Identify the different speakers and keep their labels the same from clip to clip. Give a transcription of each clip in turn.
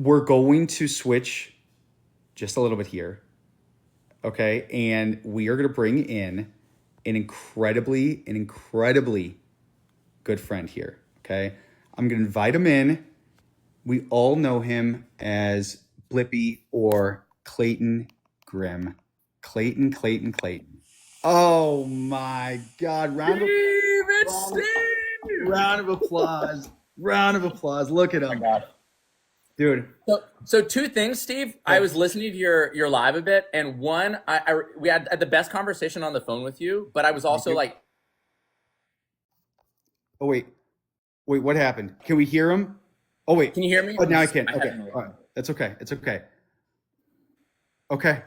Speaker 1: we're going to switch just a little bit here. Okay. And we are going to bring in an incredibly good friend here. Okay. I'm going to invite him in. We all know him as Blippy or Clayton Grimm. Clayton. Oh my God. Round of applause. Round of applause. Look at him.
Speaker 2: Oh my God.
Speaker 1: Dude.
Speaker 2: So two things, Steve. I was listening to your live a bit, and one, we had the best conversation on the phone with you, but I was also like,
Speaker 1: oh wait, what happened? Can we hear him? Oh wait,
Speaker 2: can you hear me?
Speaker 1: Oh, now I can. Okay, all right. That's okay. It's okay. Okay.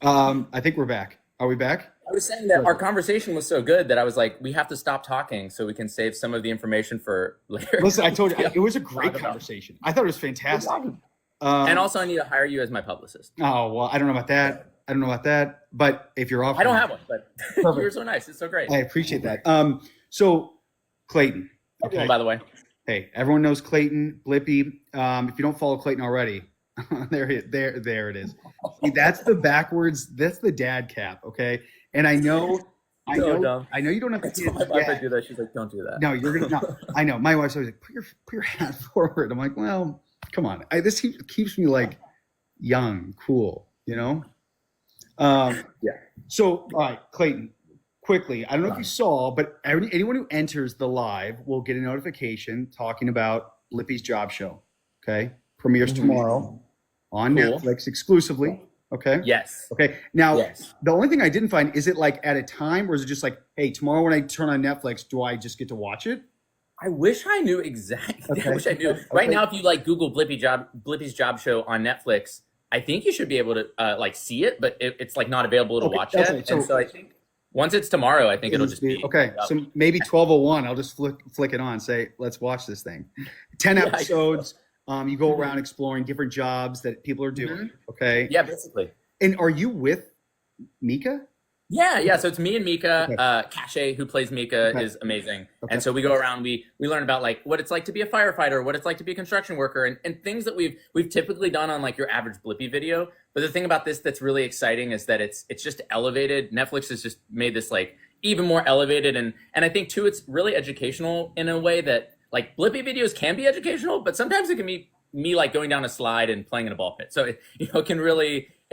Speaker 1: I think we're back. Are we back?
Speaker 2: I was saying that our conversation was so good that I was like, we have to stop talking so we can save some of the information for later.
Speaker 1: Listen, I told you, it was a great conversation. I thought it was fantastic.
Speaker 2: And also, I need to hire you as my publicist.
Speaker 1: Oh, well, I don't know about that. But if you're off,
Speaker 2: I don't have one, but you're so nice. It's so great.
Speaker 1: I appreciate that. So Clayton.
Speaker 2: Okay. By the way.
Speaker 1: Hey, everyone knows Clayton, Blippy. If you don't follow Clayton already, there it is. See, that's the dad cap, okay? And I know you don't have to.
Speaker 2: My wife do that. She's like, don't do that.
Speaker 1: No, you're gonna. No, I know. My wife's always like, put your hand forward. I'm like, well, come on. This keeps me like young, cool, you know. Yeah. So, all right, Clayton. Quickly, I don't know if you saw, but anyone who enters the live will get a notification talking about Blippy's job show. Okay, premieres tomorrow on Netflix exclusively. Okay.
Speaker 2: Yes.
Speaker 1: Okay. Now, the only thing I didn't find is it like at a time, or is it just like, hey, tomorrow when I turn on Netflix, do I just get to watch it?
Speaker 2: I wish I knew exactly. Okay. I wish I knew. Right now, if you like Google Blippy's job show on Netflix, I think you should be able to like see it, but it's like not available to watch yet. Right. So I think once it's tomorrow, I think it'll just be
Speaker 1: okay. So maybe 12:01, I'll just flick it on, say, let's watch this thing. 10 episodes. You go around exploring different jobs that people are doing. Okay.
Speaker 2: Yeah, basically.
Speaker 1: And are you with Mika?
Speaker 2: Yeah. So it's me and Mika. Okay. Cache, who plays Mika, is amazing. Okay. And so we go around, we learn about like what it's like to be a firefighter, what it's like to be a construction worker, and things that we've typically done on like your average Blippy video. But the thing about this that's really exciting is that it's just elevated. Netflix has just made this like even more elevated, and I think too it's really educational in a way that like Blippy videos can be educational, but sometimes it can be me like going down a slide and playing in a ball pit. So it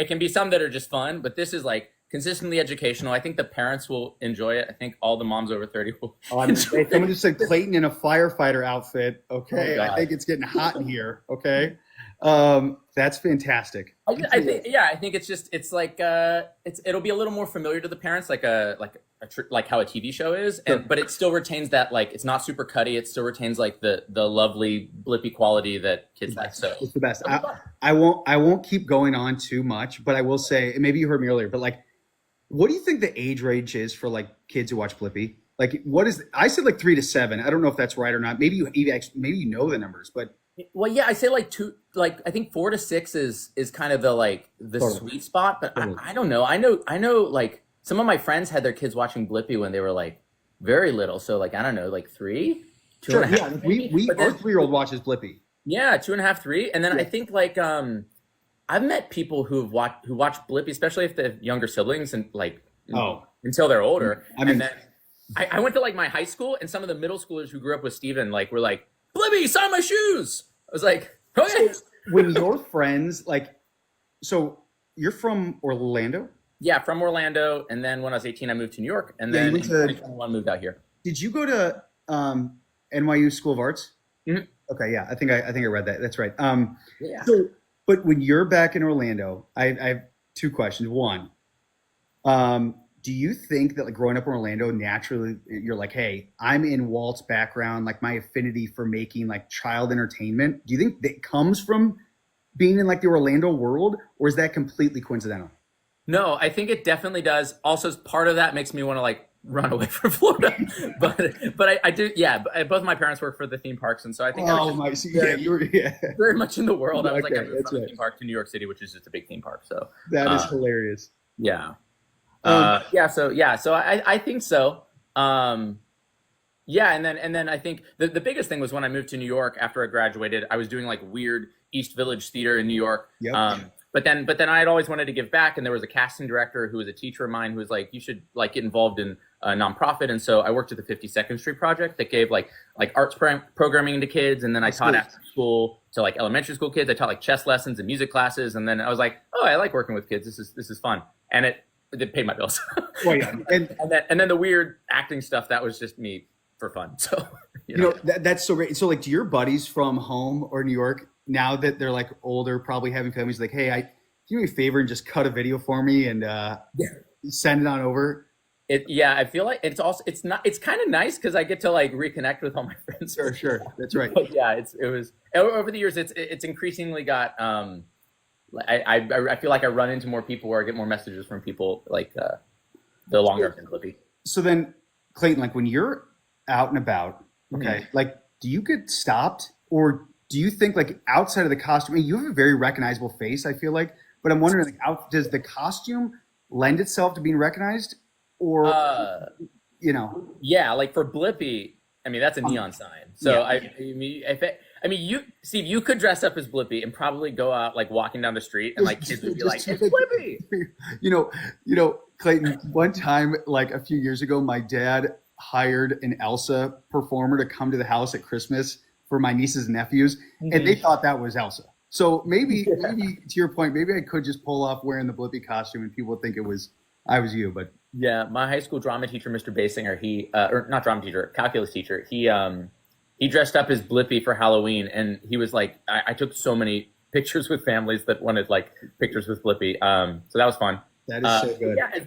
Speaker 2: can be some that are just fun, but this is like consistently educational. I think the parents will enjoy it. I think all the moms over 30 will.
Speaker 1: Someone just said Clayton in a firefighter outfit. Okay, I think it's getting hot in here. Okay, that's fantastic.
Speaker 2: I think it's like it'll be a little more familiar to the parents, like how a TV show is, but it still retains that like it's not super cutty. It still retains like the lovely Blippy quality that kids like. So
Speaker 1: it's the best. I won't keep going on too much, but I will say, and maybe you heard me earlier, but like, what do you think the age range is for like kids who watch Blippy? Like, I said like 3 to 7. I don't know if that's right or not. Maybe you know the numbers, but.
Speaker 2: Well, yeah, I say like I think 4 to 6 is kind of the sweet spot, but I don't know. I know like some of my friends had their kids watching Blippy when they were like very little. So like, I don't know, like 3, 2.5.
Speaker 1: Yeah, our 3-year-old watches Blippy.
Speaker 2: Yeah. 2.5, 3. And then I think like, I've met people who watch Blippy, especially if they have younger siblings and like, until they're older. And then I went to like my high school, and some of the middle schoolers who grew up with Steven, like were like, Blippy, sign my shoes. I was like, okay.
Speaker 1: So when your friends, like, so you're from Orlando?
Speaker 2: Yeah, from Orlando. And then when I was 18, I moved to New York. And then in 2021, moved out here.
Speaker 1: Did you go to NYU School of Arts?
Speaker 2: Mm-hmm.
Speaker 1: Okay, yeah, I think I read that. That's right. So, but when you're back in Orlando, I have 2 questions. One, do you think that like growing up in Orlando, naturally you're like, hey, I'm in Walt's background, like my affinity for making like child entertainment. Do you think that comes from being in like the Orlando world, or is that completely coincidental?
Speaker 2: No, I think it definitely does. Also, part of that makes me want to like run away from Florida, but I do. Yeah, both my parents work for the theme parks, and so I think very much in the world. I was like, I moved from the theme park to New York City, which is just a big theme park. So
Speaker 1: that is hilarious.
Speaker 2: Yeah. So I think so. Yeah. And then I think the biggest thing was when I moved to New York after I graduated, I was doing like weird East Village Theater in New York.
Speaker 1: Yep.
Speaker 2: But then I had always wanted to give back, and there was a casting director who was a teacher of mine who was like, you should like get involved in a nonprofit. And so I worked at the 52nd Street Project that gave like arts programming to kids, and then I taught after school to like elementary school kids. I taught like chess lessons and music classes, and then I was like, oh, I like working with kids. This is fun, and it paid my bills.
Speaker 1: Well, yeah.
Speaker 2: And then the weird acting stuff, that was just me for fun. So
Speaker 1: you know that's so great. So like, do your buddies from home or New York, now that they're like older, probably having families, like, hey, can you do me a favor and just cut a video for me and send it on over?
Speaker 2: I feel like it's kind of nice because I get to like reconnect with all my friends.
Speaker 1: Sure, that's right.
Speaker 2: But yeah, it was over the years. It's increasingly got. I feel like I run into more people, or I get more messages from people like the longer I've been Blippy.
Speaker 1: So then, Clayton, like when you're out and about, okay, like do you get stopped, or do you think like outside of the costume? I mean, you have a very recognizable face, I feel like, but I'm wondering, like, does the costume lend itself to being recognized, or
Speaker 2: Yeah, like for Blippy, I mean that's a neon sign. So you Steve, you could dress up as Blippy and probably go out like walking down the street, and like kids would be like, "It's Blippy."
Speaker 1: You know, Clayton. One time, like a few years ago, my dad hired an Elsa performer to come to the house at Christmas for my nieces and nephews, and they thought that was Elsa. So maybe to your point, maybe I could just pull off wearing the Blippy costume, and people would think I was you. But
Speaker 2: yeah, my high school drama teacher, Mr. Basinger, he or not drama teacher, calculus teacher, he dressed up as Blippy for Halloween, and he was like, I took so many pictures with families that wanted like pictures with Blippy. So that was fun.
Speaker 1: That is so good. Yeah,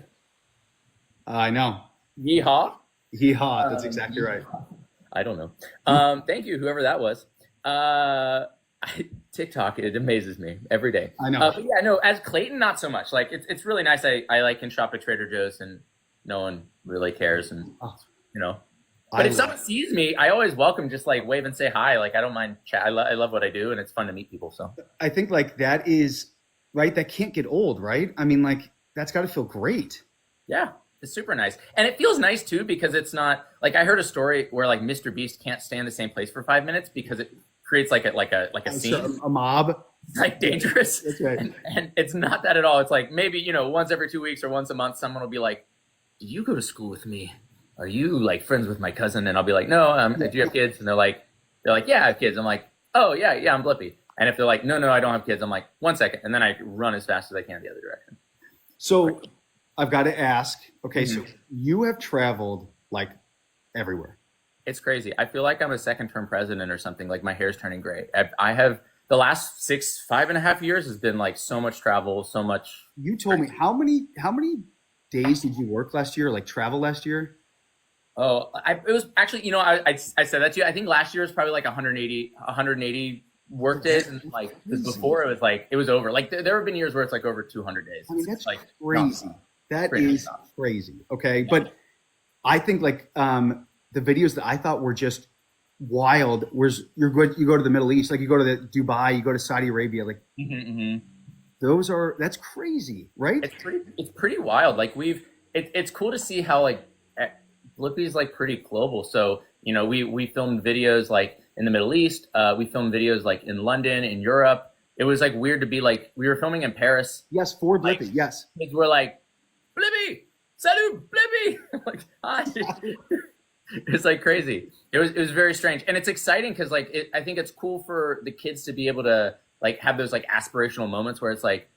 Speaker 1: I know.
Speaker 2: Yeehaw.
Speaker 1: Yeehaw. That's exactly right.
Speaker 2: I don't know. Thank you, whoever that was. TikTok, it amazes me every day.
Speaker 1: I know.
Speaker 2: But yeah, no, as Clayton, not so much. Like it's really nice. I like can shop at Trader Joe's and no one really cares, and But if someone sees me, I always welcome, just like wave and say hi. Like I don't mind chat. I love what I do, and it's fun to meet people. So
Speaker 1: I think like that is right. That can't get old, right? I mean, like that's got to feel great.
Speaker 2: Yeah, it's super nice, and it feels nice too because it's not like I heard a story where like Mr. Beast can't stay in the same place for 5 minutes because it creates like a scene,
Speaker 1: a mob.
Speaker 2: It's like dangerous.
Speaker 1: That's right.
Speaker 2: And it's not that at all. It's like maybe once every 2 weeks or once a month, someone will be like, "Did you go to school with me? Are you like friends with my cousin?" And I'll be like, "No, do you have kids?" And they're like, "Yeah, I have kids." I'm like, "Oh yeah, I'm Blippy." And if they're like, "No, I don't have kids," I'm like, "1 second," and then I run as fast as I can the other direction.
Speaker 1: So I've got to ask. Okay, so you have traveled like everywhere.
Speaker 2: It's crazy. I feel like I'm a second-term president or something. Like my hair's turning gray. I have the last 5.5 years has been like so much travel, so much.
Speaker 1: You told me how many days did you work last year? Like travel last year?
Speaker 2: Oh, it was actually, I said that to you. I think last year was probably like 180 work days, and like before it was like it was over. Like there have been years where it's like over 200 days.
Speaker 1: I mean, that's
Speaker 2: like
Speaker 1: crazy. That is crazy. Okay, but I think like the videos that I thought were just wild was you go to the Middle East, like you go to Dubai, you go to Saudi Arabia, like that's crazy, right?
Speaker 2: It's pretty wild. Like it's cool to see how like Blippy's like pretty global. So we filmed videos like in the Middle East. We filmed videos like in London, in Europe. It was like weird to be like we were filming in Paris.
Speaker 1: Yes, for Blippy. Like, yes,
Speaker 2: kids were like Blippy, salut Blippy, like hi. It's like crazy. It was very strange, and it's exciting because like I think it's cool for the kids to be able to like have those like aspirational moments where it's like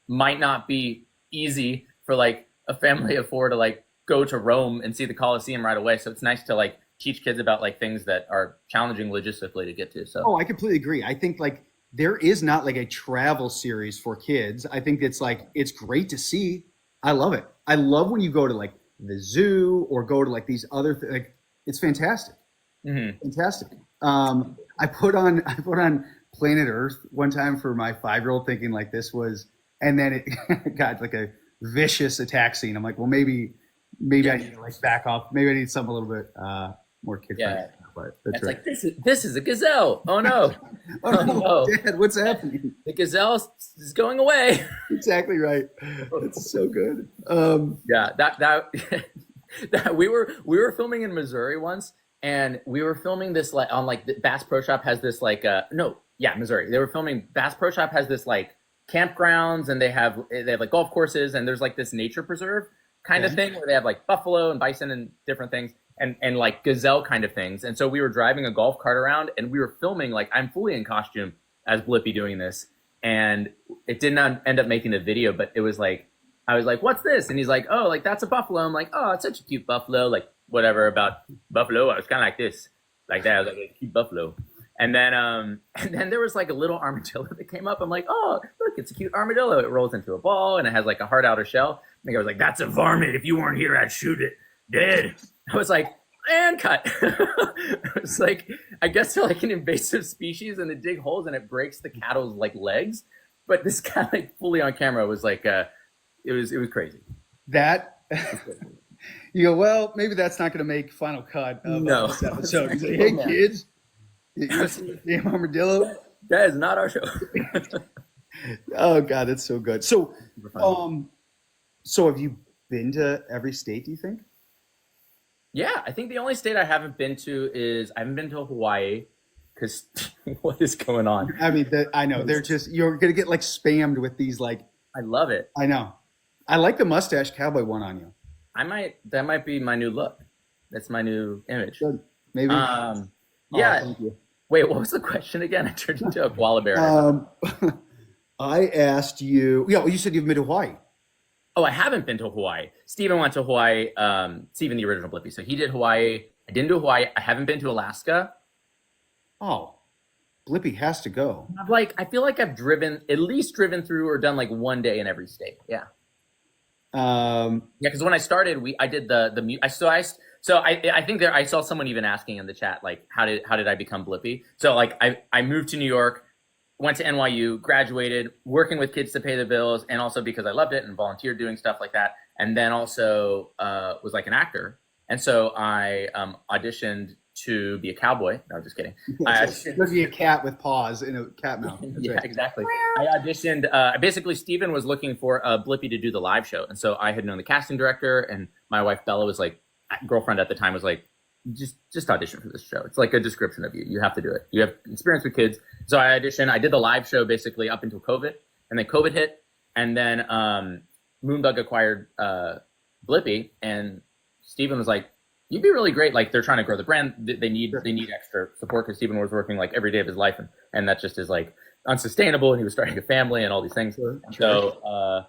Speaker 2: might not be easy for like a family of 4 to like go to Rome and see the Colosseum right away. So it's nice to like teach kids about like things that are challenging logistically to get to. So
Speaker 1: I completely agree. I think like there is not like a travel series for kids. I think it's like it's great to see. I love it. I love when you go to like the zoo or go to like these other like it's fantastic. Fantastic. I put on Planet Earth one time for my 5-year-old thinking like this was, and then it got like a vicious attack scene. I'm like, well, maybe I need to like back off. Maybe I need something a little bit more kid friendly. But that's
Speaker 2: it's
Speaker 1: right.
Speaker 2: Like this is a gazelle. Oh no.
Speaker 1: Oh no, Dad, what's happening?
Speaker 2: The gazelle is going away.
Speaker 1: Exactly right. That's so good.
Speaker 2: Yeah, that we were filming in Missouri once, and we were filming this like on like the Bass Pro Shop has this like no Yeah, Missouri. They were filming. Bass Pro Shop has this like campgrounds, and they have like golf courses, and there's like this nature preserve kind of thing where they have like buffalo and bison and different things, and like gazelle kind of things. And so we were driving a golf cart around, and we were filming. Like I'm fully in costume as Blippy doing this, and it did not end up making the video, but it was like I was like, "What's this?" And he's like, "Oh, like that's a buffalo." I'm like, "Oh, it's such a cute buffalo." Like whatever about buffalo. I was kind of like this, like that. I was like, "A cute buffalo." And then there was like a little armadillo that came up. I'm like, oh, look, it's a cute armadillo. It rolls into a ball and it has like a hard outer shell. And I was like, that's a varmint. If you weren't here, I'd shoot it dead. I was like, and cut. It's like, I guess they're like an invasive species and they dig holes and it breaks the cattle's like legs. But this guy like fully on camera was like, it was crazy.
Speaker 1: That you go, well, maybe that's not going to make final cut of this episode. He's like, hey kids. Damn armadillo.
Speaker 2: That is not our show.
Speaker 1: Oh God, that's so good. So, so have you been to every state? Do you think?
Speaker 2: Yeah, I think the only state I haven't been to is I haven't been to Hawaii because what is going on?
Speaker 1: I mean, I know they're just you're gonna get like spammed with these like.
Speaker 2: I love it.
Speaker 1: I know. I like the mustache cowboy one on you.
Speaker 2: That might be my new look. That's my new image.
Speaker 1: Good. Maybe.
Speaker 2: Yeah.
Speaker 1: Thank you.
Speaker 2: Wait, what was the question again? I turned into a koala bear.
Speaker 1: I asked you. Yeah, well, you said you've been to Hawaii.
Speaker 2: Oh, I haven't been to Hawaii. Steven went to Hawaii. Steven, the original Blippy. So he did Hawaii. I didn't do Hawaii. I haven't been to Alaska.
Speaker 1: Oh, Blippy has to go.
Speaker 2: I feel like I've at least driven through or done like one day in every state. Yeah. Yeah, because when I started, I did I think I saw someone even asking in the chat like how did I become Blippy? So like I moved to New York, went to NYU, graduated, working with kids to pay the bills, and also because I loved it and volunteered doing stuff like that, and then also was like an actor, and so I auditioned to be a cowboy. No, I'm just kidding.
Speaker 1: There'd be a cat with paws in a cat mouth.
Speaker 2: Yeah, right. Exactly. I auditioned. Basically, Steven was looking for Blippy to do the live show, and so I had known the casting director, and my wife Bella was like, girlfriend at the time was like, just audition for this show. It's like a description of you. You have to do it. You have experience with kids. So I auditioned. I did the live show basically up until COVID, and then COVID hit, and then Moonbug acquired Blippy, and Steven was like, you'd be really great. Like they're trying to grow the brand. They need extra support because Steven was working like every day of his life, and that just is like unsustainable. And he was starting a family and all these things. Sure. So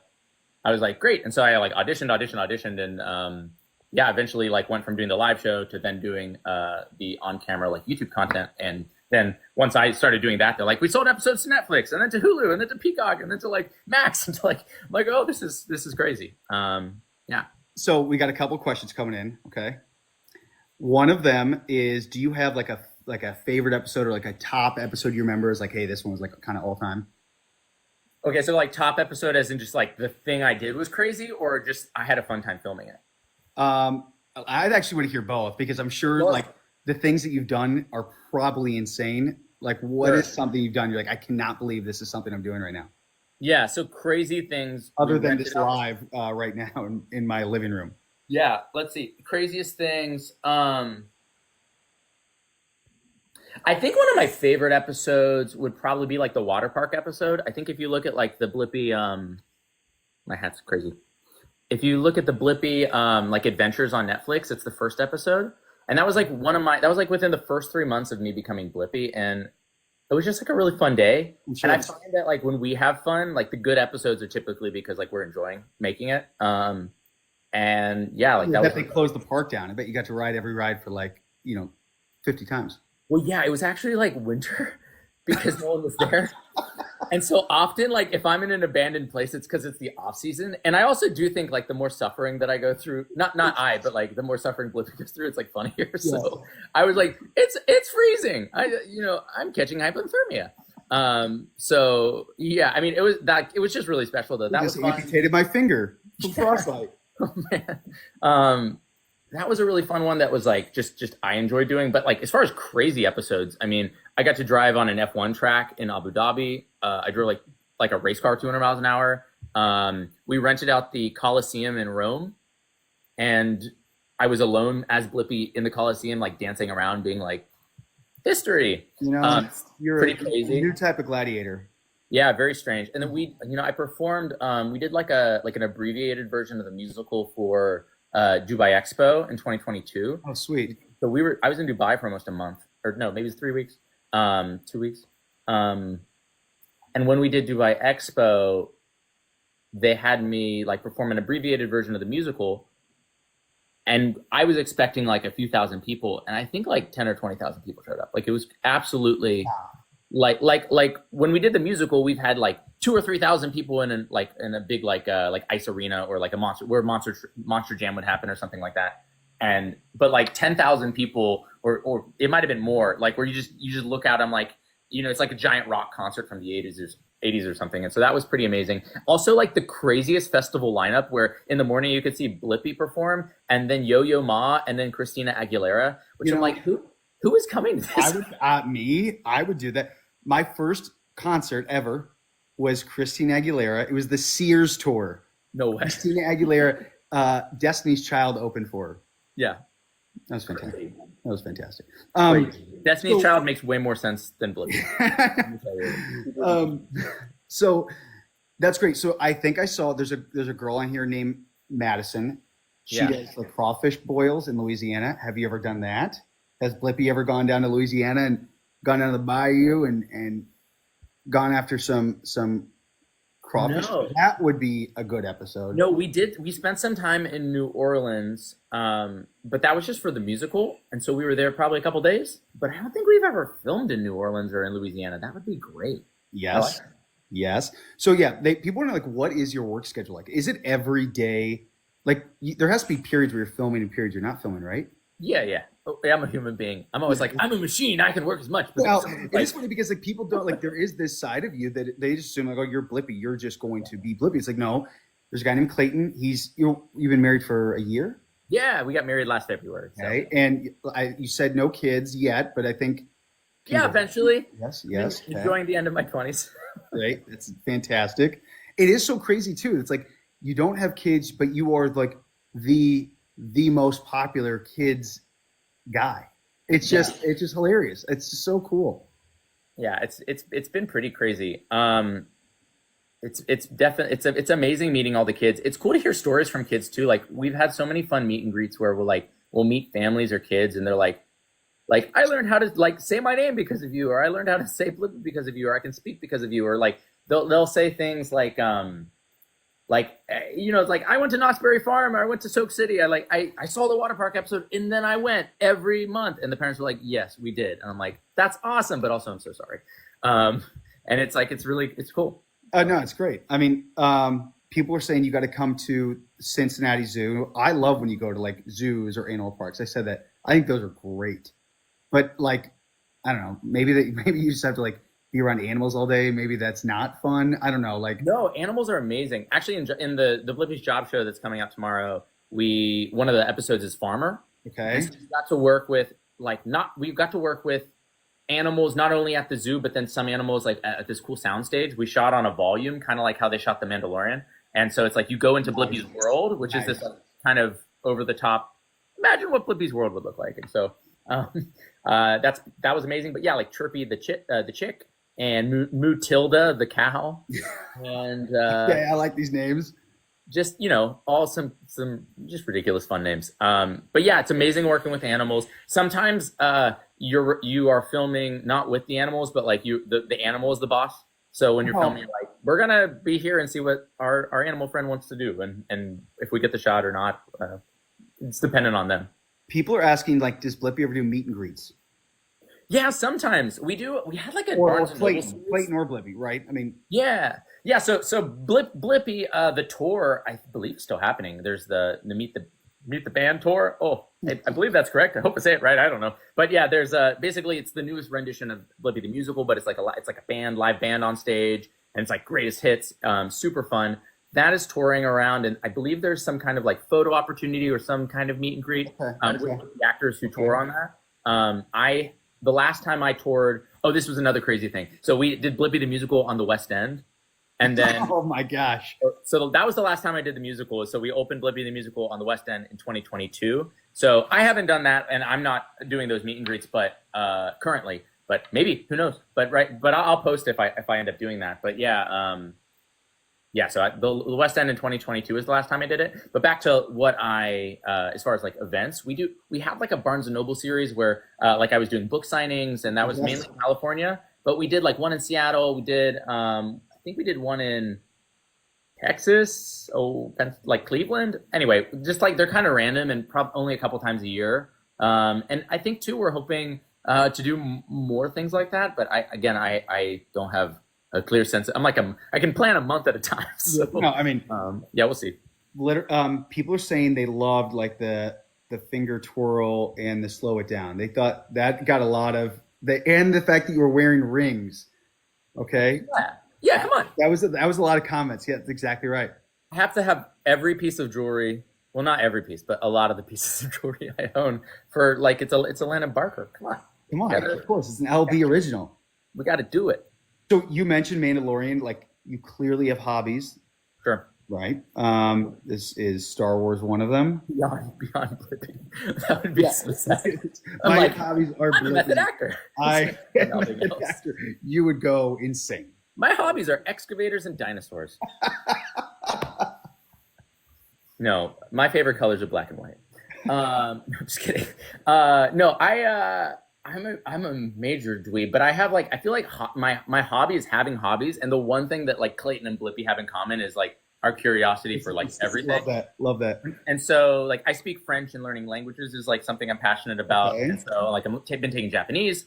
Speaker 2: I was like, great. And so I like auditioned, and eventually like went from doing the live show to then doing the on camera like YouTube content. And then once I started doing that, they're like, we sold episodes to Netflix, and then to Hulu, and then to Peacock, and then to like Max, and to like I'm like, oh, this is crazy. Yeah.
Speaker 1: So we got a couple questions coming in. Okay. One of them is, do you have like a favorite episode or like a top episode you remember is like, hey, this one was like kind of all time?
Speaker 2: Okay, so like top episode as in just like the thing I did was crazy, or just I had a fun time filming it?
Speaker 1: I'd actually want to hear both because I'm sure like the things that you've done are probably insane. Like what is something you've done? You're like, I cannot believe this is something I'm doing right now.
Speaker 2: Yeah, so crazy things.
Speaker 1: Other than this live right now in my living room.
Speaker 2: Yeah, let's see. Craziest things. I think one of my favorite episodes would probably be like the water park episode. I think if you look at like the Blippy, my hat's crazy. If you look at the Blippy like adventures on Netflix, it's the first episode. And that was like that was like within the first 3 months of me becoming Blippy. And it was just like a really fun day. Sure. And I find that like when we have fun, like the good episodes are typically because like we're enjoying making it. And yeah, like that.
Speaker 1: They closed the park down. I bet you got to ride every ride for like 50 times.
Speaker 2: Well, yeah, it was actually like winter because no one was there. And so often, like if I'm in an abandoned place, it's because it's the off season. And I also do think like the more suffering that I go through, but like the more suffering Blippy goes through, it's like funnier. So I was like, it's freezing. I'm catching hypothermia. So yeah, I mean, it was just really special though. That was fun.
Speaker 1: Amputated my finger from frostbite.
Speaker 2: Oh man. That was a really fun one that was like just I enjoyed doing. But like as far as crazy episodes, I mean, I got to drive on an F1 track in Abu Dhabi. I drove like a race car 200 miles an hour. We rented out the Colosseum in Rome, and I was alone as Blippy in the Colosseum, like dancing around, being like history.
Speaker 1: You know, you're
Speaker 2: pretty crazy.
Speaker 1: A new type of gladiator.
Speaker 2: Yeah, very strange. And then I performed. We did like an abbreviated version of the musical for Dubai Expo in 2022.
Speaker 1: Oh, sweet.
Speaker 2: So I was in Dubai for almost a month, or no, maybe it's 3 weeks, 2 weeks. And when we did Dubai Expo, they had me like perform an abbreviated version of the musical. And I was expecting like a few thousand people, and I think like 10 or 20,000 people showed up. Like it was absolutely like when we did the musical, we've had like 2,000 or 3,000 people in a big like ice arena or like a monster jam would happen or something like that. But like 10,000 people or it might have been more, like where you just look out, I'm like, it's like a giant rock concert from the 80s or something. And so that was pretty amazing. Also like the craziest festival lineup where in the morning you could see Blippy perform and then Yo-Yo Ma and then Christina Aguilera, which I'm like, who is coming to this?
Speaker 1: I would do that. My first concert ever was Christina Aguilera. It was the Sears tour.
Speaker 2: No way.
Speaker 1: Christina Aguilera, Destiny's Child opened for her.
Speaker 2: Yeah.
Speaker 1: That was fantastic.
Speaker 2: Destiny's Child makes way more sense than Blippy.
Speaker 1: So that's great. So I think I saw there's a girl on here named Madison. She does the crawfish boils in Louisiana. Have you ever done that? Has Blippy ever gone down to Louisiana and gone down to the bayou and gone after some crawfish?
Speaker 2: No.
Speaker 1: That would be a good episode.
Speaker 2: No, we did. We spent some time in New Orleans, but that was just for the musical, and so we were there probably a couple days. But I don't think we've ever filmed in New Orleans or in Louisiana. That would be great.
Speaker 1: Yes. Yes. So yeah, people want to like, what is your work schedule like? Is it every day? Like there has to be periods where you're filming and periods you're not filming, right?
Speaker 2: Yeah. I'm a human being. I'm always like, I'm a machine. I can work as much. But
Speaker 1: well, it is funny because like people don't like, there is this side of you that they just assume like, oh, you're Blippy. You're just going to be Blippy. It's like, no, there's a guy named Clayton. You've been married for a year.
Speaker 2: Yeah. We got married last February. So.
Speaker 1: Okay. And you said no kids yet, but I think.
Speaker 2: Yeah, eventually.
Speaker 1: Yes.
Speaker 2: Enjoying the end of my 20s.
Speaker 1: Right. That's fantastic. It is so crazy too. It's like, you don't have kids, but you are like the most popular kids guy. It's just hilarious. It's just so cool.
Speaker 2: Yeah, it's been pretty crazy. It's definitely it's amazing meeting all the kids. It's cool to hear stories from kids too. Like we've had so many fun meet and greets where we'll meet families or kids and they're like I learned how to like say my name because of you, or I learned how to say Blippy because of you, or I can speak because of you, or like they'll say things like it's like I went to Knott's Berry Farm or I went to Soak City. I saw the water park episode and then I went every month. And the parents were like, yes, we did. And I'm like, that's awesome. But also I'm so sorry. And it's like, it's cool.
Speaker 1: No, it's great. I mean, people are saying you got to come to Cincinnati Zoo. I love when you go to like zoos or animal parks. I said that. I think those are great. But like, I don't know, maybe you just have to like be around animals all day. Maybe that's not fun. I don't know. Like,
Speaker 2: no, animals are amazing. Actually, in the Blippi's job show that's coming out tomorrow, one of the episodes is Farmer.
Speaker 1: Okay.
Speaker 2: So we got to work with animals not only at the zoo, but then some animals like at this cool soundstage. We shot on a volume, kind of like how they shot The Mandalorian. And so it's like you go into Blippi's world, which is this kind of over the top. Imagine what Blippi's world would look like. And so that was amazing. But yeah, like Chirpy the chick. And Mutilda the cow, and
Speaker 1: yeah, I like these names.
Speaker 2: Just all some just ridiculous fun names. But yeah, it's amazing working with animals. Sometimes you are filming not with the animals, but like the animal is the boss. So when you're filming, you're like, we're gonna be here and see what our animal friend wants to do, and if we get the shot or not, it's dependent on them.
Speaker 1: People are asking like, does Blippy ever do meet and greets?
Speaker 2: Yeah, sometimes we do. We had like a
Speaker 1: or Clayton or Blippy, right? I mean,
Speaker 2: yeah. So Blippy, the tour I believe is still happening. There's the Meet the Band tour. Oh, I believe that's correct. I hope I say it right. I don't know, but yeah, there's basically it's the newest rendition of Blippy the musical, but it's like a live band on stage, and it's like greatest hits, super fun. That is touring around, and I believe there's some kind of like photo opportunity or some kind of meet and greet with the actors who tour on that. The last time I toured, this was another crazy thing. So we did Blippy the musical on the West End, And then,
Speaker 1: oh my gosh.
Speaker 2: so that was the last time I did the musical. So we opened Blippy the musical on the West End in 2022. So I haven't done that, and I'm not doing those meet and greets, but currently. But maybe, who knows? But I'll post if I end up doing that. But yeah, So the West End in 2022 is the last time I did it. But back to what as far as like events, we have like a Barnes and Noble series where like I was doing book signings, and that was mainly in California. But we did like one in Seattle. We did I think we did one in Texas, like Cleveland. Anyway, just like they're kind of random and only a couple times a year. And I think too we're hoping to do more things like that. But I don't have a clear sense. I can plan a month at a time. So
Speaker 1: No, I mean,
Speaker 2: we'll see.
Speaker 1: People are saying they loved like the finger twirl and the slow it down. They thought that got a lot of and the fact that you were wearing rings. Okay.
Speaker 2: Yeah, come on.
Speaker 1: That was a lot of comments. Yeah, that's exactly right.
Speaker 2: I have to have every piece of jewelry. Well, not every piece, but a lot of the pieces of jewelry I own for like it's a Landon Barker. Come on.
Speaker 1: Of course, it's an LB original.
Speaker 2: We got to do it.
Speaker 1: So you mentioned Mandalorian. Like you clearly have hobbies.
Speaker 2: Sure.
Speaker 1: Right. Is Star Wars one of them?
Speaker 2: Beyond Blippy. That would be so sad.
Speaker 1: My hobbies are
Speaker 2: I'm a method actor.
Speaker 1: I am a method actor. You would go insane.
Speaker 2: My hobbies are excavators and dinosaurs. No, my favorite colors are black and white. No, I'm just kidding. No, I'm a major dweeb, but I feel like my hobby is having hobbies, and the one thing that like Clayton and Blippy have in common is like our curiosity for like everything.
Speaker 1: Love that.
Speaker 2: And so like I speak French, and learning languages is like something I'm passionate about. Okay. And so like I've been taking Japanese,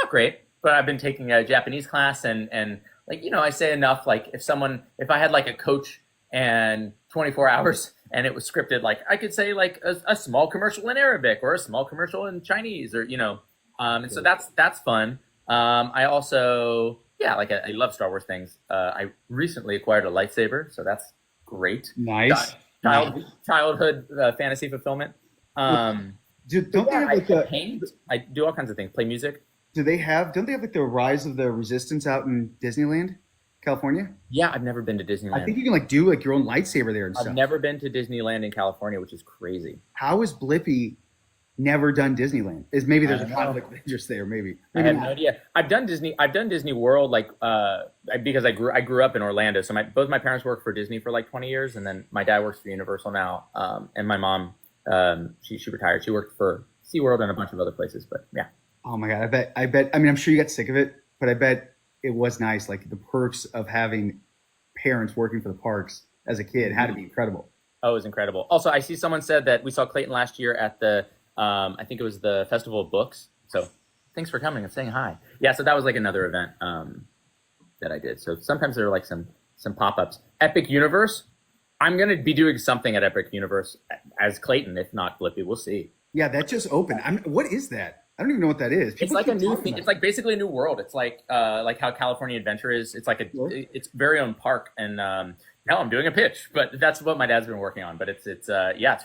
Speaker 2: not great, but I've been taking a Japanese class, and like, you know, I say enough, like if I had like a coach and 24 hours and it was scripted, like I could say like a small commercial in Arabic or a small commercial in Chinese, or, you know, and so that's fun. I also, I love Star Wars things. I recently acquired a lightsaber, so that's great.
Speaker 1: Nice.
Speaker 2: Childhood fantasy fulfillment.
Speaker 1: Dude, don't they have like
Speaker 2: paint? I do all kinds of things. Play music.
Speaker 1: Don't they have like the Rise of the Resistance out in Disneyland, California?
Speaker 2: Yeah, I've never been to Disneyland.
Speaker 1: I think you can like do like your own lightsaber there and stuff.
Speaker 2: I've never been to Disneyland in California, which is crazy.
Speaker 1: How is Blippy never done Disneyland? Maybe there's a conflict of interest there. Maybe
Speaker 2: I have no idea. I've done Disney World, like because I grew up in Orlando. So both my parents worked for Disney for like 20 years, and then my dad works for Universal now. And my mom, she retired. She worked for SeaWorld and a bunch of other places. But yeah.
Speaker 1: Oh my God. I bet. I mean, I'm sure you got sick of it, but I bet it was nice. Like the perks of having parents working for the parks as a kid had to be incredible.
Speaker 2: Oh, it was incredible. Also, I see someone said that we saw Clayton last year at the, I think it was the Festival of Books. So thanks for coming and saying hi. Yeah. So that was like another event that I did. So sometimes there are like some pop-ups. Epic Universe. I'm going to be doing something at Epic Universe as Clayton, if not Blippy. We'll see.
Speaker 1: Yeah, that just opened. What is that? I don't even know what that is.
Speaker 2: It's like a new thing. It's like basically a new world. It's like how California Adventure is. It's like its very own park. And now I'm doing a pitch, but that's what my dad's been working on. But it's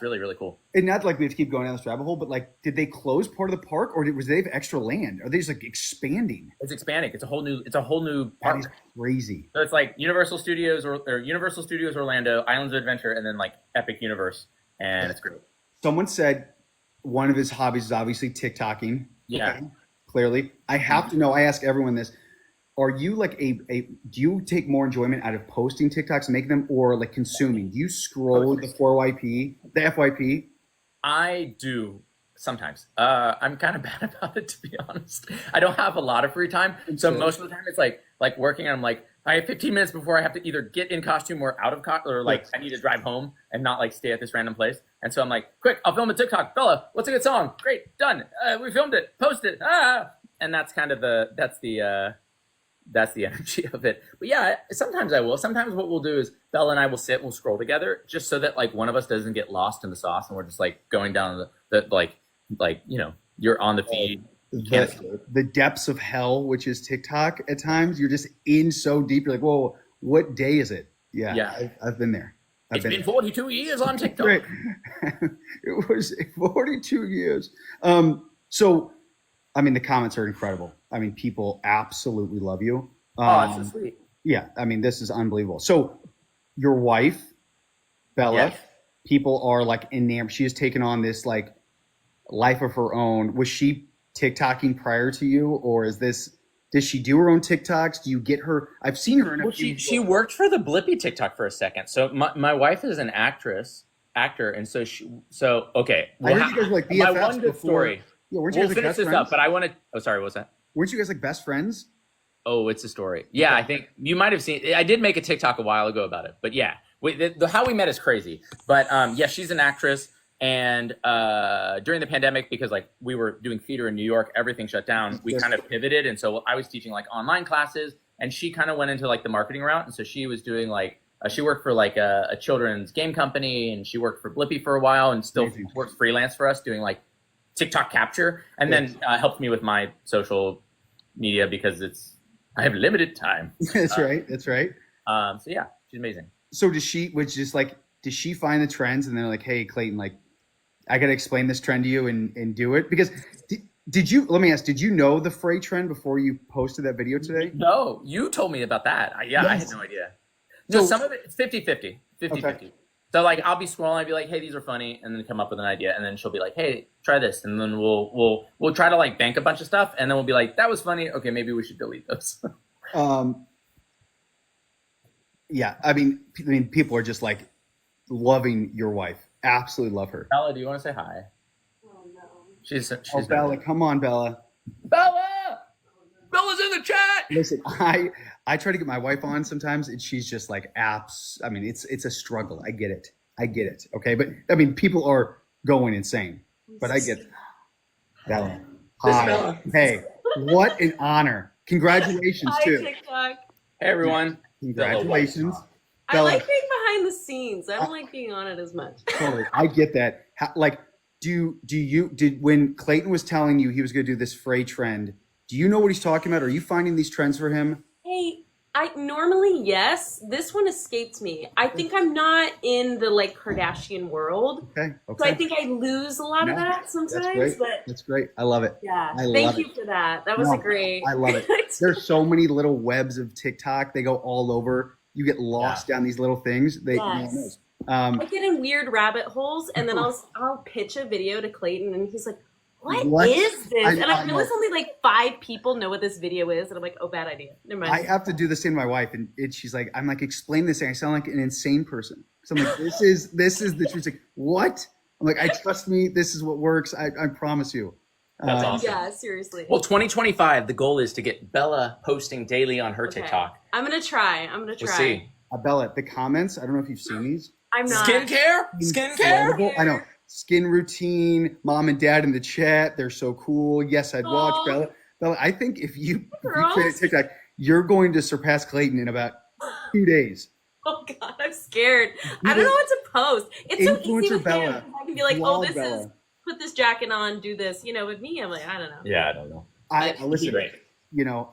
Speaker 2: really, really cool.
Speaker 1: And not like we have to keep going down this rabbit hole, but like, did they close part of the park, or they have extra land? Are they just like expanding? It's
Speaker 2: expanding. It's a whole new park.
Speaker 1: That is crazy.
Speaker 2: So it's like Universal Studios or Universal Studios Orlando, Islands of Adventure, and then like Epic Universe, and it's great.
Speaker 1: Someone said one of his hobbies is obviously TikToking.
Speaker 2: Yeah.
Speaker 1: Okay, clearly. I have to know, I ask everyone this. Are you like do you take more enjoyment out of posting TikToks and making them, or like consuming? Do you scroll the FYP? I
Speaker 2: do sometimes. I'm kind of bad about it, to be honest. I don't have a lot of free time. So most of the time it's like working, and I'm like, I have 15 minutes before I have to either get in costume or out of costume, or like I need to drive home and not like stay at this random place. And so I'm like, quick, I'll film a TikTok. Bella, what's a good song? Great, done. We filmed it, post it. And that's kind of that's the energy of it. But yeah, sometimes I will. Sometimes what we'll do is Bella and I will sit, we'll scroll together, just so that like one of us doesn't get lost in the sauce, and we're just like going down the like you know, you're on the feed.
Speaker 1: The depths of hell, which is TikTok at times. You're just in so deep. You're like, whoa, what day is it? Yeah. I've been there.
Speaker 2: It's been 42 years on TikTok.
Speaker 1: Right. It was 42 years. So, I mean, the comments are incredible. I mean, people absolutely love you.
Speaker 2: Oh, that's so sweet.
Speaker 1: Yeah, I mean, this is unbelievable. So your wife, Bella,
Speaker 2: Yes.
Speaker 1: people are like enamored. She has taken on this like life of her own. Was she TikToking prior to you, or does she do her own TikToks? Do you get her? I've seen her in a
Speaker 2: Well,
Speaker 1: few.
Speaker 2: she worked for the Blippy TikTok for a second. So my wife is an actor, and so okay.
Speaker 1: I
Speaker 2: Well,
Speaker 1: heard you guys were like
Speaker 2: my
Speaker 1: BFFs
Speaker 2: one good
Speaker 1: before.
Speaker 2: story.
Speaker 1: Yeah, weren't you
Speaker 2: We'll
Speaker 1: guys like
Speaker 2: finish
Speaker 1: best
Speaker 2: this
Speaker 1: friends?
Speaker 2: up, but I want to. Oh, sorry. What was that?
Speaker 1: Weren't you guys like best friends?
Speaker 2: Oh, it's a story. Yeah, I think you might have seen. I did make a TikTok a while ago about it, but yeah, the how we met is crazy. But yeah, she's an actress, and during the pandemic, because like we were doing theater in New York, everything shut down. We kind of pivoted, and so I was teaching like online classes, and she kind of went into like the marketing route, and so she was doing like she worked for like a children's game company, and she worked for Blippy for a while, and still works freelance for us doing like TikTok capture, and then helped me with my social media because I have limited time.
Speaker 1: That's right. That's right.
Speaker 2: So yeah, she's amazing.
Speaker 1: So does she find the trends and then like, hey, Clayton, like I got to explain this trend to you and do it? Because let me ask, did you know the fray trend before you posted that video today?
Speaker 2: No, you told me about that. I had no idea. No, some of it, it's 50-50.
Speaker 1: Okay.
Speaker 2: So like I'll be scrolling, I'll be like, hey, these are funny, and then come up with an idea, and then she'll be like, hey, try this, and then we'll try to like bank a bunch of stuff, and then we'll be like, that was funny. Okay, maybe we should delete those.
Speaker 1: Yeah, I mean, people are just like loving your wife. Absolutely love her.
Speaker 2: Bella, do you want to say hi?
Speaker 3: Oh no.
Speaker 2: She's
Speaker 1: Bella, come on, Bella.
Speaker 2: Bella's in the chat.
Speaker 1: Listen, I try to get my wife on sometimes, and she's just like apps. I mean, it's a struggle. I get it. Okay, but I mean, people are going insane. But I get Bella. Hi. Hey, what an honor! Congratulations
Speaker 3: Hi,
Speaker 1: too.
Speaker 3: TikTok.
Speaker 2: Hey everyone.
Speaker 1: Congratulations.
Speaker 3: I
Speaker 1: Bella.
Speaker 3: like being behind the scenes. I don't like being on it as much.
Speaker 1: Totally. I get that. Like, did when Clayton was telling you he was going to do this fray trend, do you know what he's talking about? Are you finding these trends for him?
Speaker 3: Hey, I normally, yes. This one escaped me. I think I'm not in the like Kardashian world.
Speaker 1: Okay.
Speaker 3: So I think I lose a lot of that sometimes.
Speaker 1: That's great.
Speaker 3: But
Speaker 1: That's great. I love it.
Speaker 3: yeah,
Speaker 1: I
Speaker 3: thank
Speaker 1: love
Speaker 3: you for that. That was a great.
Speaker 1: I love it. There's so many little webs of TikTok. They go all over. You get lost down these little things.
Speaker 3: Yes. I get in weird rabbit holes, and then I'll pitch a video to Clayton, and he's like, What is this? And I realize only like 5 people know what this video is, and I'm like, oh, bad idea. Never mind.
Speaker 1: I have to do the same to my wife, and she's like, I'm like, explain this thing. I sound like an insane person. So I'm like, this is the truth. She's like, what? I'm like, I trust me. This is what works. I promise you.
Speaker 2: That's awesome.
Speaker 3: Yeah, seriously.
Speaker 2: Well, 2025, the goal is to get Bella posting daily on her TikTok.
Speaker 3: I'm gonna try.
Speaker 2: We'll see.
Speaker 1: Bella, the comments. I don't know if you've seen these.
Speaker 3: I'm not.
Speaker 2: Skincare.
Speaker 1: I know. Skin routine. Mom and dad in the chat. They're so cool. Yes, I'd watch Bella. Bella, I think if you create a TikTok, you're going to surpass Clayton in about 2 days.
Speaker 3: Oh God, I'm scared. I don't know what to post. It's so easy with
Speaker 1: Bella.
Speaker 3: him. I can be like, oh, this is put this jacket on, do this. You know, with me, I'm like, I don't know.
Speaker 2: Yeah, I don't know.
Speaker 1: I listen. You know,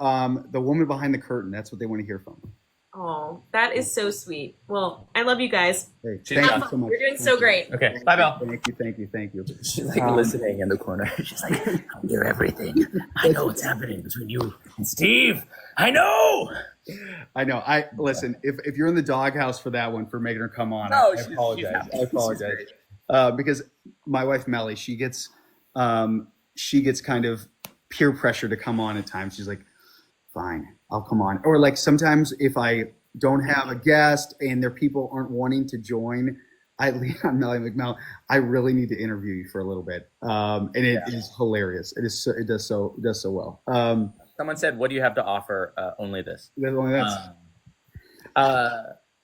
Speaker 1: the woman behind the curtain. That's what they want to hear from.
Speaker 3: Oh, that is so sweet. Well, I love you guys.
Speaker 1: Hey, thank you so much.
Speaker 3: You're doing so great.
Speaker 2: Okay, bye, Belle.
Speaker 1: Thank you.
Speaker 2: She's like listening in the corner. She's like, I hear everything. I know what's happening between you and Steve. I know.
Speaker 1: I listen. If you're in the doghouse for that one, for making her come on,
Speaker 2: No,
Speaker 1: I apologize. Because my wife Melly, she gets kind of peer pressure to come on at times. She's like, fine, I'll come on. Or like sometimes if I don't have a guest and their people aren't wanting to join, I lean on Melly McMell. I really need to interview you for a little bit. And it is hilarious. It does so well.
Speaker 2: Someone said, what do you have to offer? Only this.
Speaker 1: Only this.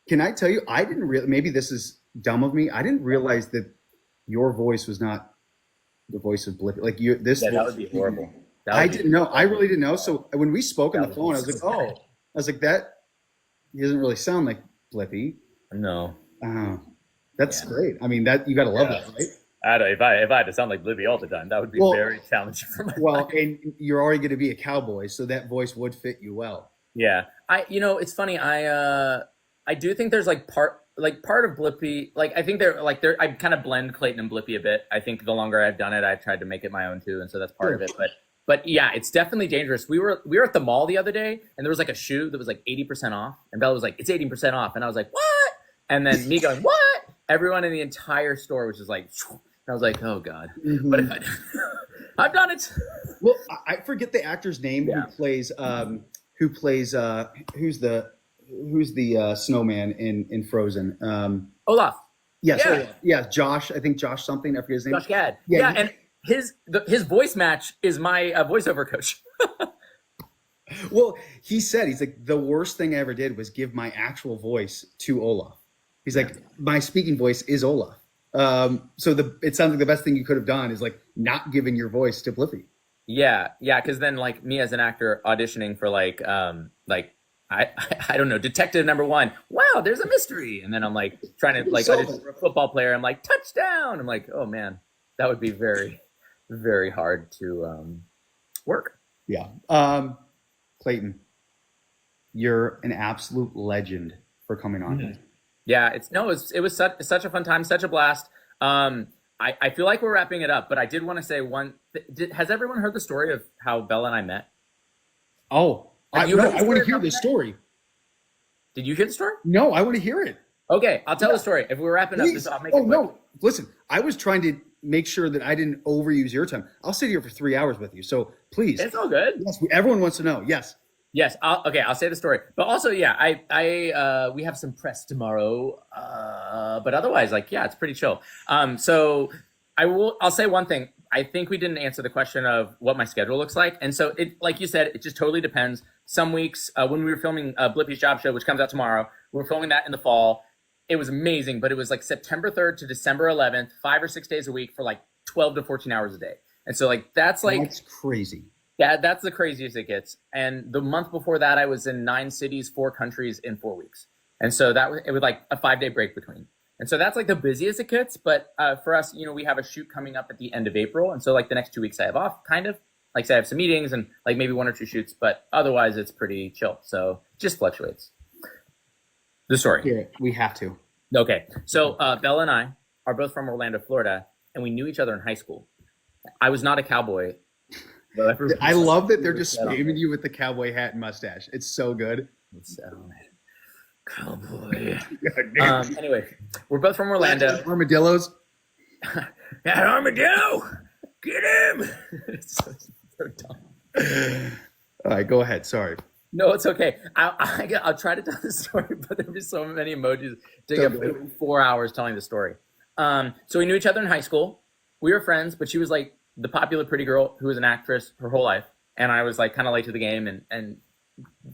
Speaker 1: Can I tell you, I didn't really, maybe this is dumb of me. I didn't realize that your voice was not the voice of Blippy. Like that
Speaker 2: would be horrible.
Speaker 1: I didn't know. I really didn't know. So when we spoke on the phone, I was like, that he doesn't really sound like Blippy.
Speaker 2: No.
Speaker 1: That's great. I mean, that you got to love that, right?
Speaker 2: If I had to sound like Blippy all the time, that would be very challenging for my life.
Speaker 1: And you're already going to be a cowboy, so that voice would fit you well.
Speaker 2: Yeah. It's funny. I do think there's part of Blippy, I think I kind of blend Clayton and Blippy a bit. I think the longer I've done it, I've tried to make it my own too, and so that's part of it. But But yeah, it's definitely dangerous. We were at the mall the other day, and there was like a shoe that was like 80% off, and Bella was like, "It's 80% off," and I was like, "What?" And then me going, "What?" Everyone in the entire store was just like, and I was like, "Oh God!"
Speaker 1: Mm-hmm.
Speaker 2: But if I've done it.
Speaker 1: Well, I forget the actor's name
Speaker 2: Yeah.
Speaker 1: who's the snowman in Frozen.
Speaker 2: Olaf.
Speaker 1: Yes,
Speaker 2: Yeah.
Speaker 1: Olaf. Yeah, Josh. I think Josh something. I forget his name.
Speaker 2: Josh Gad.
Speaker 1: Yeah,
Speaker 2: Yeah, and his voice match is my voiceover coach.
Speaker 1: Well, he's like, the worst thing I ever did was give my actual voice to Olaf. He's like, my speaking voice is Olaf. So it sounds like the best thing you could have done is like not giving your voice to Blippy.
Speaker 2: Yeah, because then like me as an actor auditioning for like I don't know, detective number 1. Wow, there's a mystery, and then I'm like trying to like audition for a football player. I'm like, touchdown. I'm like, oh man, that would be very, very hard to work.
Speaker 1: Yeah. Clayton, you're an absolute legend for coming on.
Speaker 2: Mm-hmm. Yeah, it was such a fun time, such a blast. I feel like we're wrapping it up, but I did want to say has everyone heard the story of how Bella and I met?
Speaker 1: Oh, I want to hear this story.
Speaker 2: Did you hear the story?
Speaker 1: No, I want to hear it.
Speaker 2: Okay, I'll tell the story. If we're wrapping up, I'll make it quick.
Speaker 1: No, listen, I was trying to make sure that I didn't overuse your time. I'll sit here for 3 hours with you, so please.
Speaker 2: It's all good.
Speaker 1: Yes, everyone wants to know. Yes.
Speaker 2: Yes. I'll say the story. But also, yeah, we have some press tomorrow. But otherwise, like, yeah, it's pretty chill. So I'll say one thing. I think we didn't answer the question of what my schedule looks like. And so it, like you said, it just totally depends. Some weeks when we were filming Blippi's Job Show, which comes out tomorrow, we were filming that in the fall. It was amazing, but it was like September 3rd to December 11th, 5 or 6 days a week for like 12 to 14 hours a day. And so like, that's
Speaker 1: crazy.
Speaker 2: Yeah, that's the craziest it gets. And the month before that, I was in 9 cities, 4 countries in 4 weeks. And so it was like a 5-day break between. And so that's like the busiest it gets. But for us, we have a shoot coming up at the end of April. And so like the next 2 weeks I have off, kind of. Like say I have some meetings and like maybe 1 or 2 shoots, but otherwise it's pretty chill. So it just fluctuates. The story.
Speaker 1: Yeah, we have to.
Speaker 2: Okay. So Bella and I are both from Orlando, Florida, and we knew each other in high school. I was not a cowboy.
Speaker 1: I love that they're just spamming you with the cowboy hat and mustache. It's so good.
Speaker 2: Cowboy. Anyway, we're both from Orlando.
Speaker 1: Armadillos.
Speaker 2: That armadillo! Get him! It's so dumb.
Speaker 1: All right, go ahead. Sorry.
Speaker 2: No, it's okay. I'll try to tell the story, but there'll be so many emojis. Take up 4 hours telling the story. So we knew each other in high school. We were friends, but she was like the popular pretty girl who was an actress her whole life. And I was like kind of late to the game and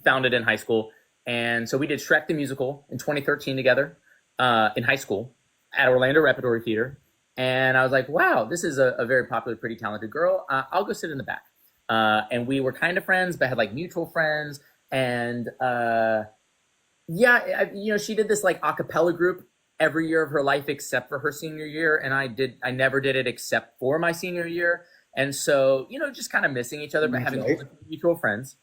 Speaker 2: found it in high school. And so we did Shrek the Musical in 2013 together in high school at Orlando Repertory Theater. And I was like, wow, this is a very popular, pretty talented girl. I'll go sit in the back. And we were kind of friends, but had like mutual friends. And she did this like a cappella group every year of her life except for her senior year. And I never did it except for my senior year. And so, just kind of missing each other, but having mutual friends.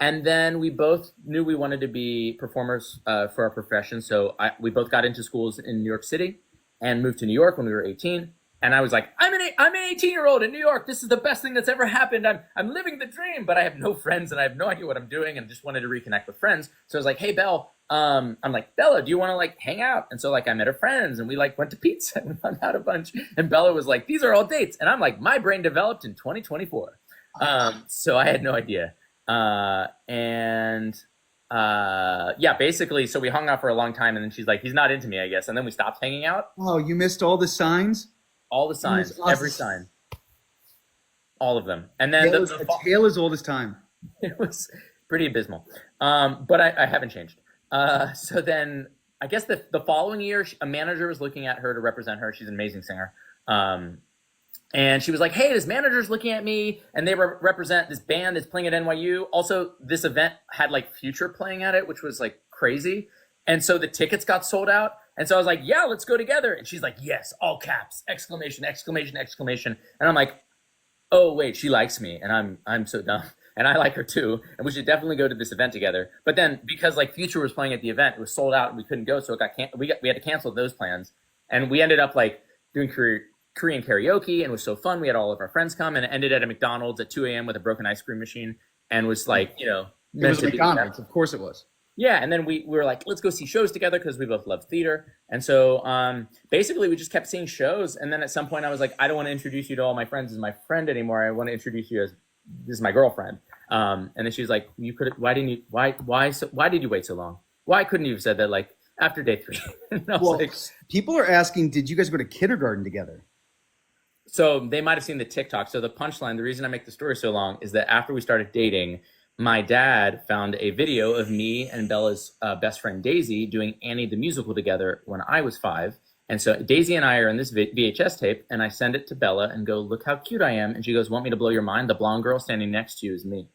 Speaker 2: And then we both knew we wanted to be performers for our profession. So we both got into schools in New York City and moved to New York when we were 18. And I was like, I'm an 18-year-old in New York. This is the best thing that's ever happened. I'm living the dream, but I have no friends and I have no idea what I'm doing and just wanted to reconnect with friends. So I was like, hey, Belle, I'm like, Bella, do you want to like hang out? And so like I met her friends and we like went to pizza and we hung out a bunch. And Bella was like, these are all dates. And I'm like, my brain developed in 2024. So I had no idea. Basically, so we hung out for a long time and then she's like, he's not into me, I guess. And then we stopped hanging out.
Speaker 1: Oh, you missed all the signs?
Speaker 2: All the signs, every sign, all of them. And then
Speaker 1: a tale as old as time.
Speaker 2: It was pretty abysmal. But I haven't changed. So then I guess the following year, a manager was looking at her to represent her. She's an amazing singer. And she was like, hey, this manager's looking at me and they represent this band that's playing at NYU. Also, this event had like Future playing at it, which was like crazy. And so the tickets got sold out. And so I was like, yeah, let's go together. And she's like, yes, all caps, exclamation, exclamation, exclamation. And I'm like, oh, wait, she likes me. And I'm so dumb. And I like her too. And we should definitely go to this event together. But then because like Future was playing at the event, it was sold out and we couldn't go. So we had to cancel those plans. And we ended up like doing career Korean karaoke, and it was so fun. We had all of our friends come, and it ended at a McDonald's at 2 a.m. with a broken ice cream machine, and was like, you know,
Speaker 1: it was a McDonald's. Of course it was.
Speaker 2: Yeah, and then we were like, let's go see shows together because we both love theater. And so basically we just kept seeing shows. And then at some point I was like, I don't want to introduce you to all my friends as my friend anymore. I want to introduce you as this is my girlfriend. And then she was like, why did you wait so long? Why couldn't you have said that like after day 3? And I was like,
Speaker 1: people are asking, did you guys go to kindergarten together?
Speaker 2: So they might have seen the TikTok. So the punchline, the reason I make the story so long is that after we started dating, my dad found a video of me and Bella's best friend Daisy doing Annie the Musical together when I was 5. And so Daisy and I are in this VHS tape, and I send it to Bella and go, look how cute I am. And she goes, want me to blow your mind? The blonde girl standing next to you is me.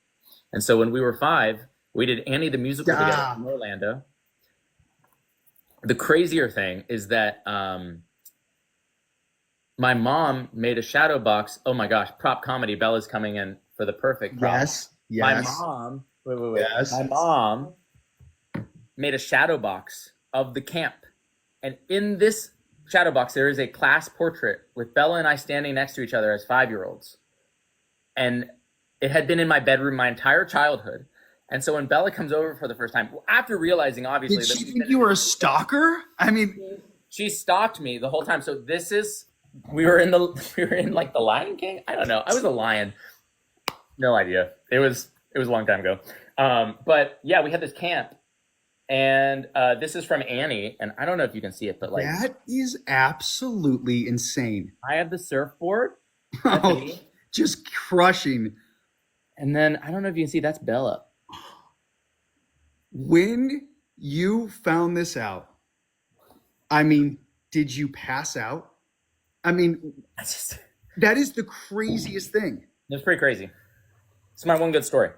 Speaker 2: And so when we were 5, we did Annie the Musical together in Orlando. The crazier thing is that my mom made a shadow box. Oh my gosh, prop comedy. Bella's coming in for the perfect prop.
Speaker 1: Yes.
Speaker 2: My mom, wait.
Speaker 1: Yes.
Speaker 2: My mom made a shadow box of the camp. And in this shadow box, there is a class portrait with Bella and I standing next to each other as 5-year-olds. And it had been in my bedroom my entire childhood. And so when Bella comes over for the first time, after realizing obviously
Speaker 1: did she think you were a stalker? I mean,
Speaker 2: she stalked me the whole time. So this is we were in like the Lion King. I don't know. I was a lion. No idea. It was a long time ago. But yeah, we had this camp, and this is from Annie, and I don't know if you can see it, but like
Speaker 1: that is absolutely insane.
Speaker 2: I have the surfboard.
Speaker 1: Just crushing.
Speaker 2: And then I don't know if you can see, that's Bella.
Speaker 1: When you found this out, I mean, did you pass out? I mean, that is the craziest thing.
Speaker 2: It's pretty crazy. It's my one good story.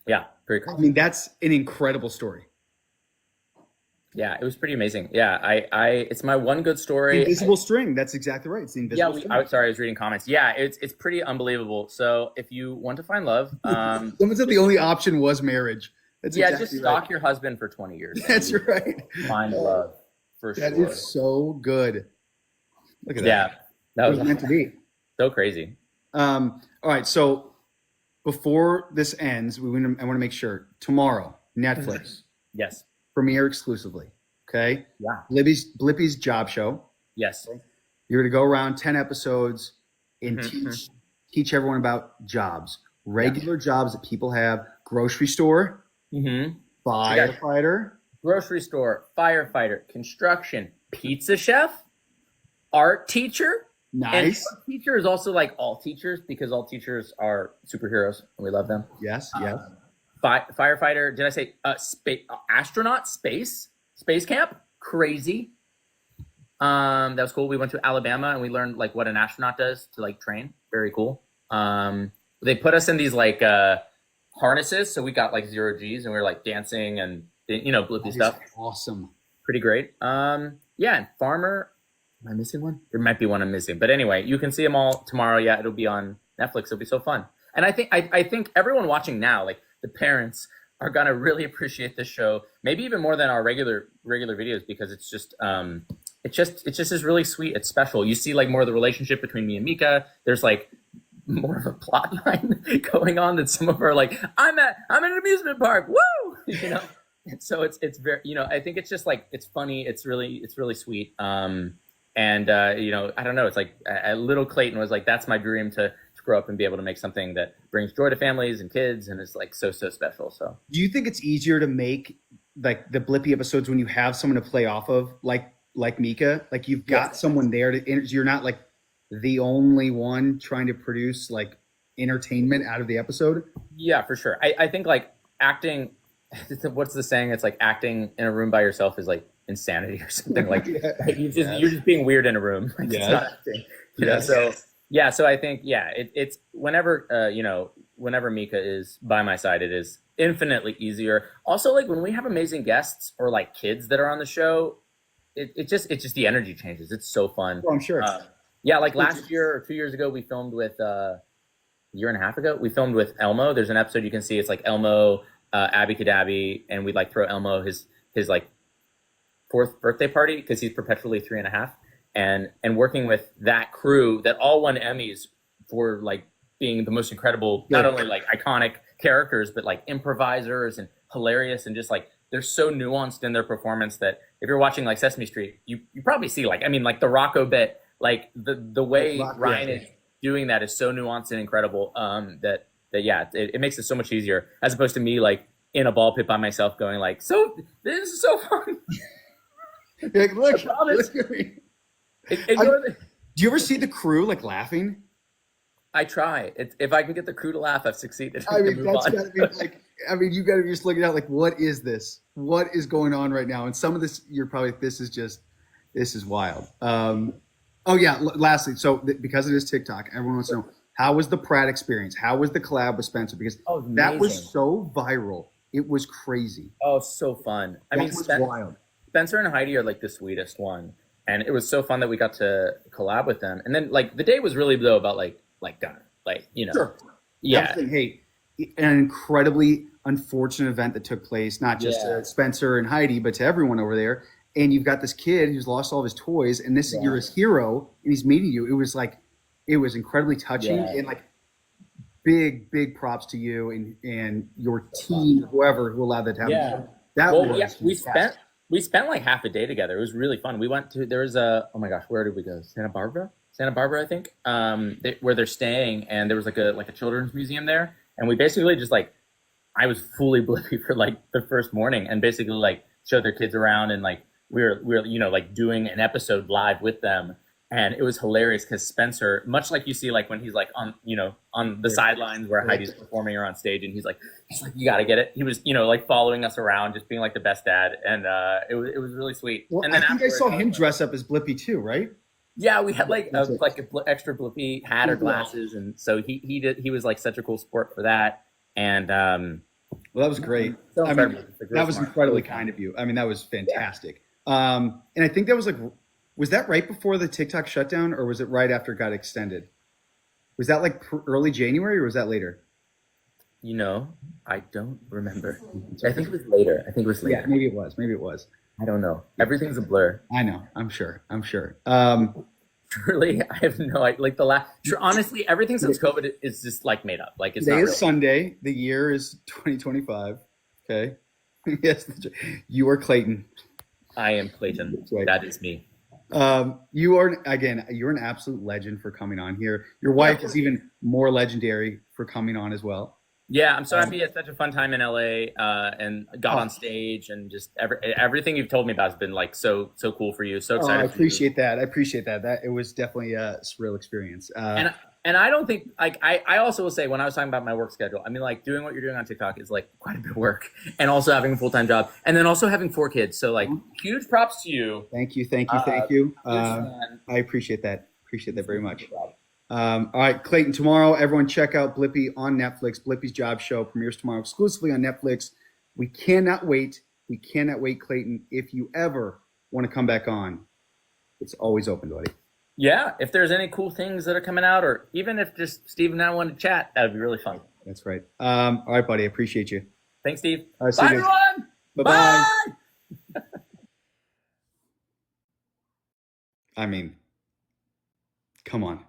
Speaker 2: Yeah, pretty crazy.
Speaker 1: I mean, that's an incredible story.
Speaker 2: Yeah, it was pretty amazing. Yeah, it's my one good story.
Speaker 1: Invisible string. That's exactly right. It's the invisible string.
Speaker 2: Sorry, I was reading comments. Yeah, it's pretty unbelievable. So if you want to find love,
Speaker 1: someone said the only option was marriage. That's
Speaker 2: exactly just stalk your husband for 20 years.
Speaker 1: That's right.
Speaker 2: Find love for sure.
Speaker 1: That is so good. Look at that.
Speaker 2: Yeah, that was
Speaker 1: meant to be.
Speaker 2: So crazy.
Speaker 1: All right, so before this ends, I want to make sure tomorrow Netflix.
Speaker 2: Yes.
Speaker 1: Premiere exclusively. Okay.
Speaker 2: Yeah.
Speaker 1: Blippi's job show.
Speaker 2: Yes.
Speaker 1: You're going to go around 10 episodes and teach everyone about jobs, regular jobs that people have. Grocery store, firefighter,
Speaker 2: grocery store, firefighter, construction, pizza chef, art teacher.
Speaker 1: Nice.
Speaker 2: And teacher is also like all teachers, because all teachers are superheroes and we love them.
Speaker 1: Yes.
Speaker 2: Firefighter. Did I say astronaut? Space camp? Crazy. That was cool. We went to Alabama and we learned like what an astronaut does to like train. Very cool. They put us in these like harnesses, so we got like 0 G's and we were like dancing and Blippy stuff.
Speaker 1: Awesome.
Speaker 2: Pretty great. Yeah, and farmer. Am I missing one? There might be one I'm missing. But anyway, you can see them all tomorrow. Yeah, it'll be on Netflix. It'll be so fun. And I think everyone watching now, like the parents, are gonna really appreciate this show. Maybe even more than our regular videos, because it's just is really sweet. It's special. You see like more of the relationship between me and Mika. There's like more of a plot line going on than some of our like, I'm in an amusement park. Woo! And so it's very, I think it's just like, it's funny. It's really sweet. And I don't know. It's like a little Clayton was like, that's my dream to grow up and be able to make something that brings joy to families and kids, and it's like so special. So, do
Speaker 1: you think it's easier to make like the Blippy episodes when you have someone to play off of, like Mika? Like you've got someone there you're not like the only one trying to produce like entertainment out of the episode.
Speaker 2: Yeah, for sure. I think like acting. What's the saying? It's like acting in a room by yourself is like insanity or something. Like you're just being weird in a room. Like, it's not acting. So I think it's whenever whenever Mika is by my side, it is infinitely easier. Also, like when we have amazing guests or like kids that are on the show, it's just the energy changes. It's so fun.
Speaker 1: Oh, I'm sure.
Speaker 2: Like last year or 2 years ago, we filmed with a year and a half ago. We filmed with Elmo. There's an episode you can see. It's like Elmo, Abby Cadabby, and we'd like throw Elmo his like 4th birthday party because he's perpetually 3.5. and working with that crew that all won Emmys for like being the most incredible, not only like iconic characters, but like improvisers and hilarious, and just like they're so nuanced in their performance that if you're watching like Sesame Street, you probably see like, I mean, like the Rocco bit, like the way Ryan is doing that is so nuanced and incredible, that yeah, it makes it so much easier, as opposed to me like in a ball pit by myself going like, so this is so fun.
Speaker 1: Like, look at me. Do you ever see the crew like laughing?
Speaker 2: I try. If I can get the crew to laugh, I've succeeded.
Speaker 1: I mean, that's gotta be like, I mean, you gotta be just looking at like, what is this? What is going on right now? And some of this, you're probably, this is wild. Oh yeah. Lastly, so because it is TikTok, everyone wants to know, how was the Pratt experience? How was the collab with Spencer? Because that was so viral. It was crazy.
Speaker 2: Oh, so fun. I mean,
Speaker 1: wild.
Speaker 2: Spencer and Heidi are like the sweetest one. And it was so fun that we got to collab with them. And then like the day was really though about like done. Like, you know. Sure. Yeah.
Speaker 1: Hey, an incredibly unfortunate event that took place, not just to Spencer and Heidi, but to everyone over there. And you've got this kid who's lost all of his toys, and this you're his hero, and he's meeting you. It was incredibly touching, and like big props to you and your team, whoever who allowed that to happen.
Speaker 2: Yeah. We spent like half a day together. It was really fun. We went to, there was a, oh my gosh, where did we go? Santa Barbara, I think, where they're staying, and there was like a children's museum there, and we basically just like, I was fully Blippy for like the first morning, and basically like showed their kids around, and like we were you know like doing an episode live with them, and it was hilarious because Spencer, much like you see like when he's like on the sidelines where Heidi's performing or on stage, and he's like you got to get it. He was like following us around, just being like the best dad, and it was really sweet.
Speaker 1: Well,
Speaker 2: and then
Speaker 1: I think I saw him dress up as Blippy too, right?
Speaker 2: Yeah, we had like an extra Blippy hat or glasses, and so he was like such a cool sport for that. And
Speaker 1: well, that was great.
Speaker 2: So
Speaker 1: I mean, that was incredibly kind of you. I mean, that was fantastic. And I think that was like, was that right before the TikTok shutdown, or was it right after it got extended? Was that like early January, or was that later?
Speaker 2: I don't remember. I think it was later.
Speaker 1: Yeah, maybe it was.
Speaker 2: I don't know. Everything's a blur.
Speaker 1: I know. I'm sure.
Speaker 2: Truly, I have no idea. Like honestly, everything since COVID is just like made up. Like it's
Speaker 1: today
Speaker 2: not
Speaker 1: is
Speaker 2: real.
Speaker 1: Sunday. The year is 2025. Okay. Yes, you are Clayton.
Speaker 2: I am Clayton. Right. That is me.
Speaker 1: You're an absolute legend for coming on here. Your wife is even more legendary for coming on as well.
Speaker 2: Yeah, I'm so happy. It's such a fun time in LA, and got on stage, and just everything you've told me about has been like so cool for you. So excited.
Speaker 1: I appreciate that. That it was definitely a surreal experience.
Speaker 2: And I don't think like I also will say, when I was talking about my work schedule, I mean, like doing what you're doing on TikTok is like quite a bit of work, and also having a full-time job, and then also having 4 kids. So like huge props to you.
Speaker 1: Thank you. I appreciate that. Appreciate that very much. All right, Clayton, tomorrow, everyone check out Blippy on Netflix. Blippy's Job Show premieres tomorrow exclusively on Netflix. We cannot wait. Clayton. If you ever want to come back on, it's always open, buddy.
Speaker 2: Yeah, if there's any cool things that are coming out, or even if just Steve and I want to chat, that would be really fun.
Speaker 1: That's right. All right, buddy. I appreciate you.
Speaker 2: Thanks, Steve.
Speaker 1: All right,
Speaker 2: bye, everyone.
Speaker 1: Bye-bye. I mean, come on.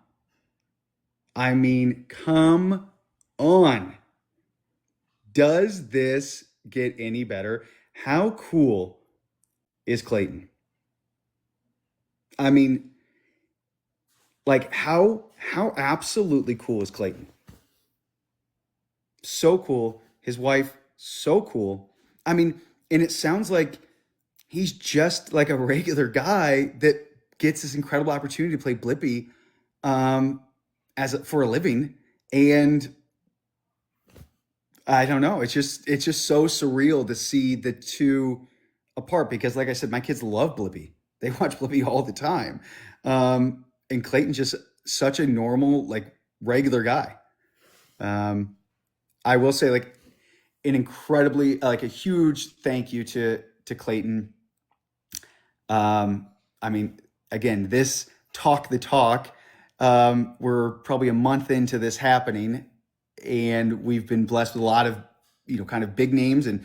Speaker 1: Does this get any better? How cool is Clayton? I mean, like how absolutely cool is Clayton? So cool. His wife, so cool. I mean, and it sounds like he's just like a regular guy that gets this incredible opportunity to play Blippy for a living. And I don't know. It's just so surreal to see the two apart, because like I said, my kids love Blippy. They watch Blippy all the time. And Clayton's just such a normal, like regular guy. I will say like an incredibly, like a huge thank you to Clayton. I mean, again, this Talk the Talk, we're probably a month into this happening, and we've been blessed with a lot of, kind of big names and